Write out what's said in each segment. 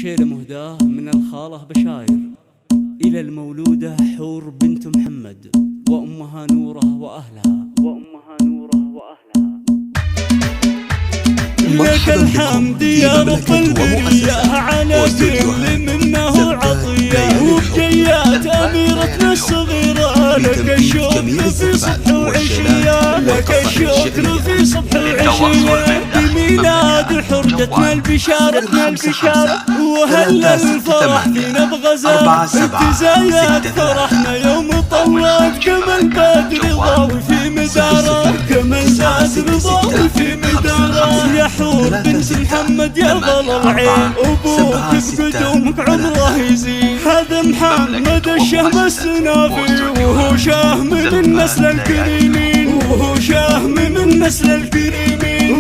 شيلة مهداة من الخالة بشاير إلى المولودة حور بنت محمد وأمها نورة وأهلها لك الحمد يا رب البرية على كل منه عطية وبجيات أميرتنا الصغيرة لك الشكر في صبح وعشية لك الشكر في صبح وعشية بميلاد حرجتنا البشارة وهل الفرح فينا بغزال ابتزايات فرحنا يوم طلعت كما البدر ضاوي في مداره كما البدر ضاوي في مداره يا حور بنت محمد يا ظل العين أبوك بقدومك عمره يزين هذا محمد الشهم السنافي وهو شهم من نسل الكريمين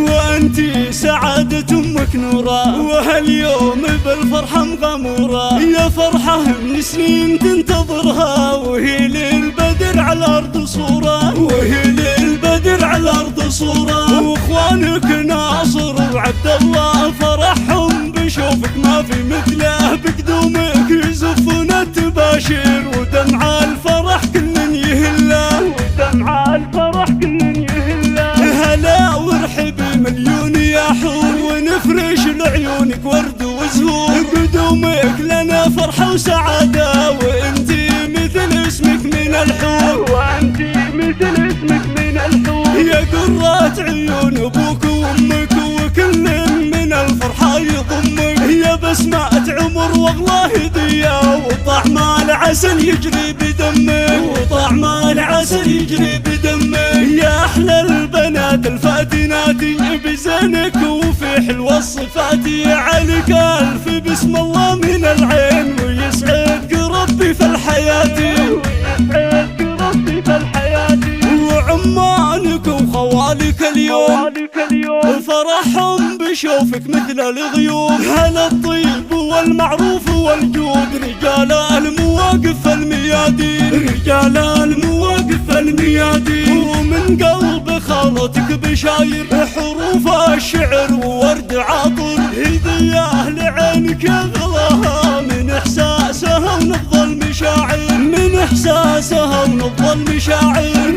وأنتي سعادة أمك نورة وهاليوم بالفرحة مغمورة يا فرحة من سنين تنتظرها وهي للبدر على الأرض صورة واخوانك ناصر وعبد الله فرحهم بشوفك ما في مثله بقدومك يزفون التباشير ودمع الفرح كل يهله هلا وارحبي مليون يا حور ونفرش لعيونك ورد وزهور قدومك لنا فرحة وسعادة وانتي مثل اسمك من الحور يا قرة عيون ابوك وامك وكل من الفرحة يضمك يا بسمة عمر والله هدية وطعم العسل يجري بدمك يا احلى البنات الفاتنات بزينك وفي حلوة الصفات عليك الف بسم الله من العين ويسعدك ربي في الحياة وعمانك وخوالك اليوم فرحهم بشوفك مثل الغيوم هلا الطيب والمعروف والجود رجال المواقف الميادين ومن قلب خالتك بشاير حروف الشعر وورد عطر هدية لعينك يغلاها من احساسها ونبض المشاعر